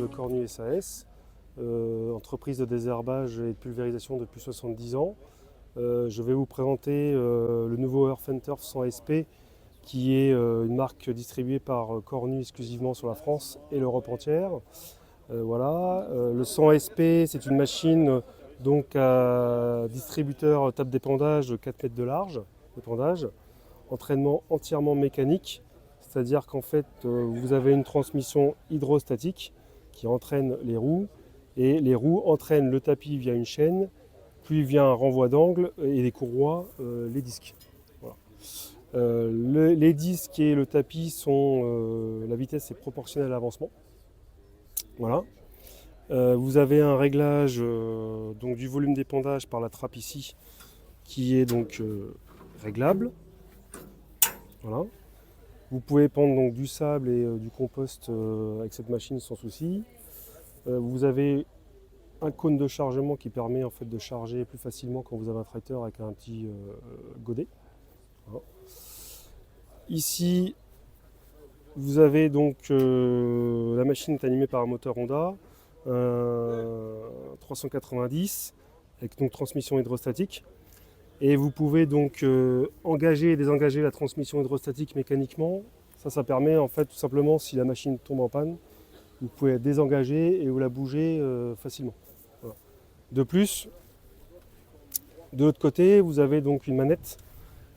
de Cornu SAS, entreprise de désherbage et de pulvérisation depuis 70 ans. Je vais vous présenter le nouveau Earth and Turf 100 SP qui est une marque distribuée par Cornu exclusivement sur la France et l'Europe entière. Voilà. Le 100 SP, c'est une machine donc à distributeur table d'épandage de 4 mètres de large, d'épandage, entraînement entièrement mécanique, c'est-à-dire qu'en fait vous avez une transmission hydrostatique qui entraîne les roues et les roues entraînent le tapis via une chaîne, puis via un renvoi d'angle et les courroies, les disques. Voilà. Les disques et le tapis sont, la vitesse est proportionnelle à l'avancement. Voilà. Vous avez un réglage donc du volume d'épandage par la trappe ici qui est donc réglable. Voilà. Vous pouvez pendre donc du sable et du compost avec cette machine sans souci. Vous avez un cône de chargement qui permet en fait de charger plus facilement quand vous avez un tracteur avec un petit godet. Voilà. Ici, vous avez donc la machine est animée par un moteur Honda 390 avec donc transmission hydrostatique. Et vous pouvez donc engager et désengager la transmission hydrostatique mécaniquement. Ça permet en fait tout simplement si la machine tombe en panne, vous pouvez la désengager et vous la bouger facilement. Voilà. De plus, de l'autre côté, vous avez donc une manette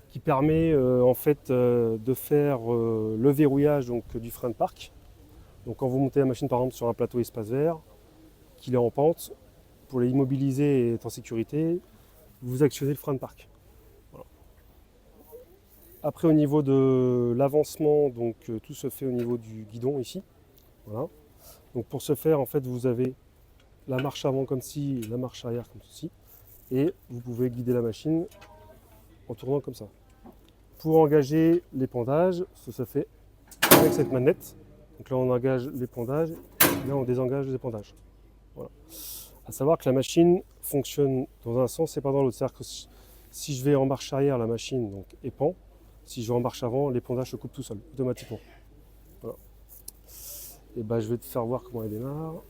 qui permet en fait de faire le verrouillage donc, du frein de parc. Donc quand vous montez la machine par exemple sur un plateau espace vert, qu'il est en pente, pour l'immobiliser et être en sécurité, vous actionnez le frein de parc. Voilà. Après au niveau de l'avancement, donc tout se fait au niveau du guidon ici. Voilà. Donc pour ce faire, en fait, vous avez la marche avant comme ci, la marche arrière comme ceci, et vous pouvez guider la machine en tournant comme ça. Pour engager l'épandage, ça se fait avec cette manette. Donc là, on engage l'épandage, là, on désengage l'épandage. Voilà. À savoir que la machine fonctionne dans un sens et pas dans l'autre. C'est-à-dire que si je vais en marche arrière, la machine donc, épand. Si je vais en marche avant, l'épandage se coupe tout seul, automatiquement. Voilà. Et ben, je vais te faire voir comment elle démarre.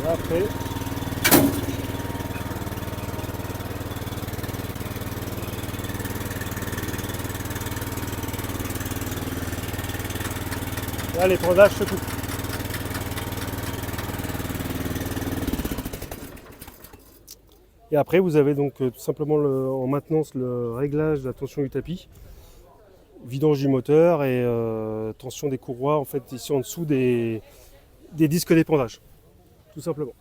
Et après, là, l'épandage se coupe. Et après, vous avez donc tout simplement en maintenance le réglage de la tension du tapis, vidange du moteur et tension des courroies en fait ici en dessous des disques d'épandage, tout simplement.